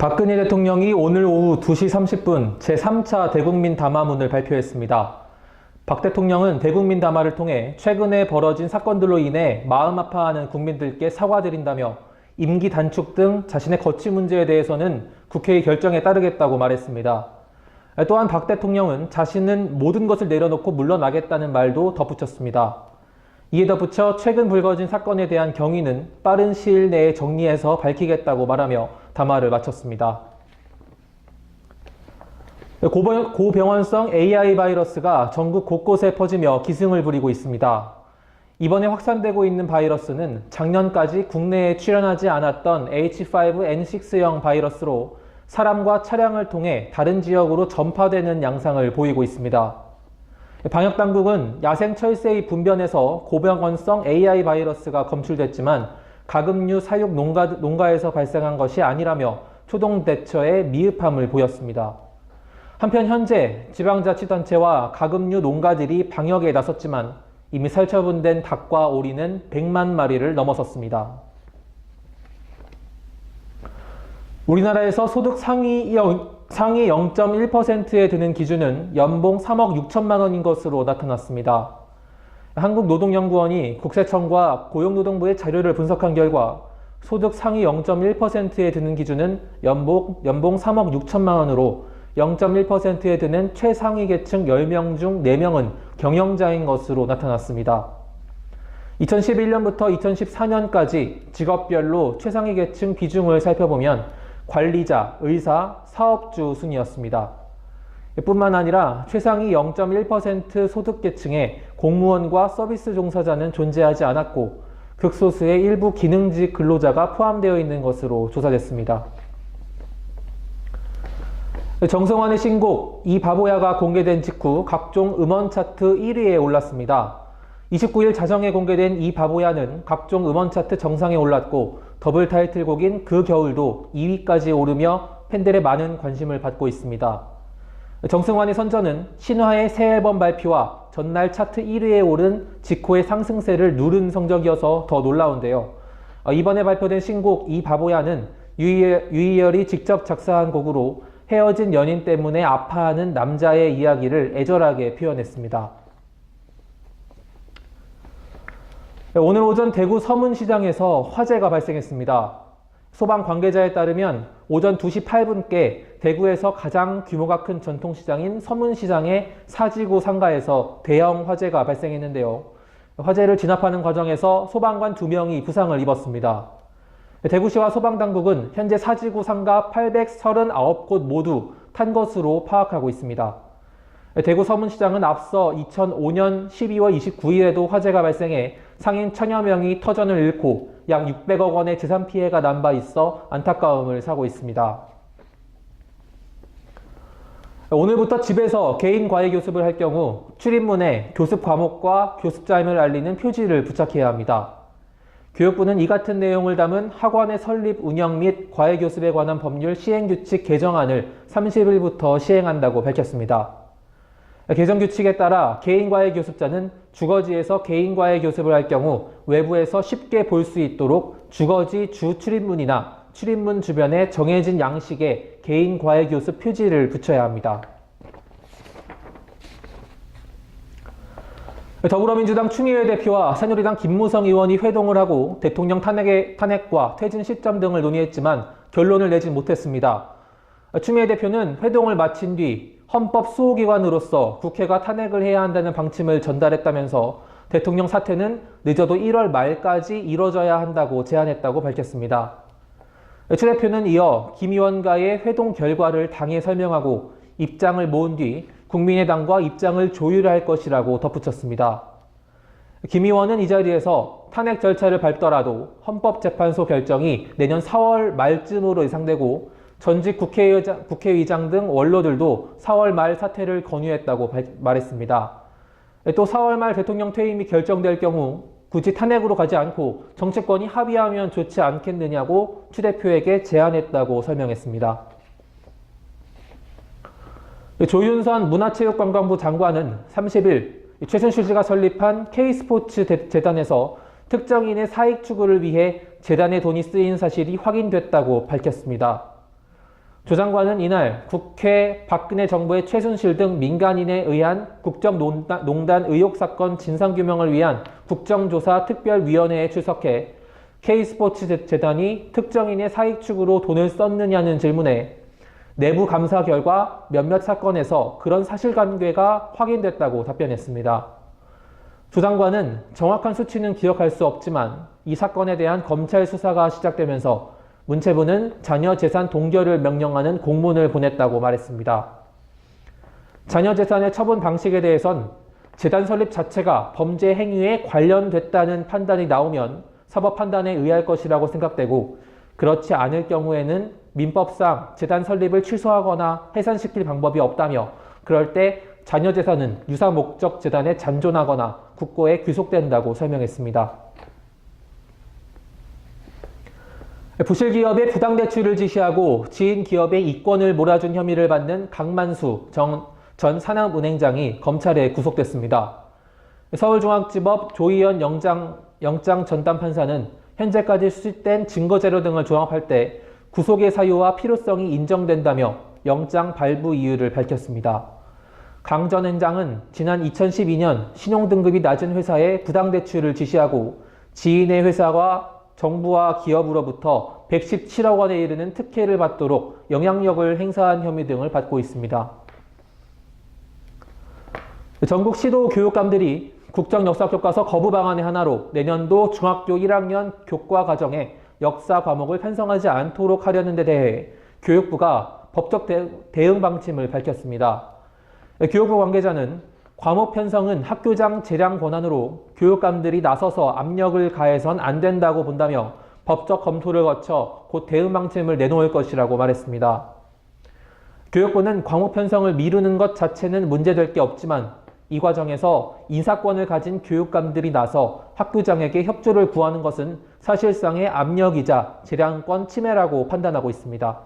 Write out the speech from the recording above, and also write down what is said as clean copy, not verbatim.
박근혜 대통령이 오늘 오후 2시 30분 제3차 대국민 담화문을 발표했습니다. 박 대통령은 대국민 담화를 통해 최근에 벌어진 사건들로 인해 마음 아파하는 국민들께 사과드린다며 임기 단축 등 자신의 거취 문제에 대해서는 국회의 결정에 따르겠다고 말했습니다. 또한 박 대통령은 자신은 모든 것을 내려놓고 물러나겠다는 말도 덧붙였습니다. 이에 덧붙여 최근 불거진 사건에 대한 경위는 빠른 시일 내에 정리해서 밝히겠다고 말하며 담화를 마쳤습니다. 고병원성 AI 바이러스가 전국 곳곳에 퍼지며 기승을 부리고 있습니다. 이번에 확산되고 있는 바이러스는 작년까지 국내에 출현하지 않았던 H5N6형 바이러스로 사람과 차량을 통해 다른 지역으로 전파되는 양상을 보이고 있습니다. 방역당국은 야생철새의 분변에서 고병원성 AI 바이러스가 검출됐지만 가금류 사육 농가에서 발생한 것이 아니라며 초동 대처에 미흡함을 보였습니다. 한편 현재 지방자치단체와 가금류 농가들이 방역에 나섰지만 이미 살처분된 닭과 오리는 100만 마리를 넘어섰습니다. 우리나라에서 소득 상위 0.1%에 드는 기준은 연봉 3억 6천만 원인 것으로 나타났습니다. 한국노동연구원이 국세청과 고용노동부의 자료를 분석한 결과 소득 상위 0.1%에 드는 기준은 연봉 3억 6천만 원으로 0.1%에 드는 최상위 계층 10명 중 4명은 경영자인 것으로 나타났습니다. 2011년부터 2014년까지 직업별로 최상위 계층 비중을 살펴보면 관리자, 의사, 사업주 순이었습니다. 뿐만 아니라 최상위 0.1% 소득계층에 공무원과 서비스 종사자는 존재하지 않았고 극소수의 일부 기능직 근로자가 포함되어 있는 것으로 조사됐습니다. 정성환의 신곡 이 바보야가 공개된 직후 각종 음원 차트 1위에 올랐습니다. 29일 자정에 공개된 이 바보야는 각종 음원 차트 정상에 올랐고 더블 타이틀곡인 그 겨울도 2위까지 오르며 팬들의 많은 관심을 받고 있습니다. 정승환의 선전은 신화의 새 앨범 발표와 전날 차트 1위에 오른 지코의 상승세를 누른 성적이어서 더 놀라운데요. 이번에 발표된 신곡 이 바보야는 유희열이 직접 작사한 곡으로 헤어진 연인 때문에 아파하는 남자의 이야기를 애절하게 표현했습니다. 오늘 오전 대구 서문시장에서 화재가 발생했습니다. 소방 관계자에 따르면 오전 2시 8분께 대구에서 가장 규모가 큰 전통시장인 서문시장의 사지구 상가에서 대형 화재가 발생했는데요. 화재를 진압하는 과정에서 소방관 2명이 부상을 입었습니다. 대구시와 소방당국은 현재 사지구 상가 839곳 모두 탄 것으로 파악하고 있습니다. 대구 서문시장은 앞서 2005년 12월 29일에도 화재가 발생해 상인 1000여 명이 터전을 잃고 약 600억 원의 재산 피해가 난 바 있어 안타까움을 사고 있습니다. 오늘부터 집에서 개인 과외 교습을 할 경우 출입문에 교습 과목과 교습자임을 알리는 표지를 부착해야 합니다. 교육부는 이 같은 내용을 담은 학원의 설립, 운영 및 과외 교습에 관한 법률 시행규칙 개정안을 30일부터 시행한다고 밝혔습니다. 개정규칙에 따라 개인과외 교습자는 주거지에서 개인과외 교습을 할 경우 외부에서 쉽게 볼 수 있도록 주거지 주 출입문이나 출입문 주변에 정해진 양식의 개인과외 교습 표지를 붙여야 합니다. 더불어민주당 추미애 대표와 새누리당 김무성 의원이 회동을 하고 대통령 탄핵과 퇴진 시점 등을 논의했지만 결론을 내지 못했습니다. 추미애 대표는 회동을 마친 뒤 헌법 수호기관으로서 국회가 탄핵을 해야 한다는 방침을 전달했다면서 대통령 사퇴는 늦어도 1월 말까지 이뤄져야 한다고 제안했다고 밝혔습니다. 추 대표는 이어 김 의원과의 회동 결과를 당에 설명하고 입장을 모은 뒤 국민의당과 입장을 조율할 것이라고 덧붙였습니다. 김 의원은 이 자리에서 탄핵 절차를 밟더라도 헌법재판소 결정이 내년 4월 말쯤으로 예상되고 전직 국회의장 등 원로들도 4월 말 사퇴를 권유했다고 말했습니다. 또 4월 말 대통령 퇴임이 결정될 경우 굳이 탄핵으로 가지 않고 정치권이 합의하면 좋지 않겠느냐고 추 대표에게 제안했다고 설명했습니다. 조윤선 문화체육관광부 장관은 30일 최순실 씨가 설립한 K스포츠 재단에서 특정인의 사익 추구를 위해 재단의 돈이 쓰인 사실이 확인됐다고 밝혔습니다. 조 장관은 이날 국회 박근혜 정부의 최순실 등 민간인에 의한 국정농단 의혹 사건 진상규명을 위한 국정조사 특별위원회에 출석해 K스포츠재단이 특정인의 사익 추구로 돈을 썼느냐는 질문에 내부 감사 결과 몇몇 사건에서 그런 사실관계가 확인됐다고 답변했습니다. 조 장관은 정확한 수치는 기억할 수 없지만 이 사건에 대한 검찰 수사가 시작되면서 문체부는 자녀 재산 동결을 명령하는 공문을 보냈다고 말했습니다. 자녀 재산의 처분 방식에 대해선 재단 설립 자체가 범죄 행위에 관련됐다는 판단이 나오면 사법 판단에 의할 것이라고 생각되고 그렇지 않을 경우에는 민법상 재단 설립을 취소하거나 해산시킬 방법이 없다며 그럴 때 자녀 재산은 유사 목적 재단에 잔존하거나 국고에 귀속된다고 설명했습니다. 부실 기업의 부당 대출을 지시하고 지인 기업의 이권을 몰아준 혐의를 받는 강만수 전 산업은행장이 검찰에 구속됐습니다. 서울중앙지법 조희연 영장 전담 판사는 현재까지 수집된 증거자료 등을 종합할 때 구속의 사유와 필요성이 인정된다며 영장 발부 이유를 밝혔습니다. 강 전 행장은 지난 2012년 신용등급이 낮은 회사에 부당대출을 지시하고 지인의 회사와 정부와 기업으로부터 117억 원에 이르는 특혜를 받도록 영향력을 행사한 혐의 등을 받고 있습니다. 전국 시도 교육감들이 국정역사교과서 거부 방안의 하나로 내년도 중학교 1학년 교과 과정에 역사 과목을 편성하지 않도록 하려는 데 대해 교육부가 법적 대응 방침을 밝혔습니다. 교육부 관계자는 과목 편성은 학교장 재량 권한으로 교육감들이 나서서 압력을 가해선 안 된다고 본다며 법적 검토를 거쳐 곧 대응 방침을 내놓을 것이라고 말했습니다. 교육부는 과목 편성을 미루는 것 자체는 문제될 게 없지만 이 과정에서 인사권을 가진 교육감들이 나서 학교장에게 협조를 구하는 것은 사실상의 압력이자 재량권 침해라고 판단하고 있습니다.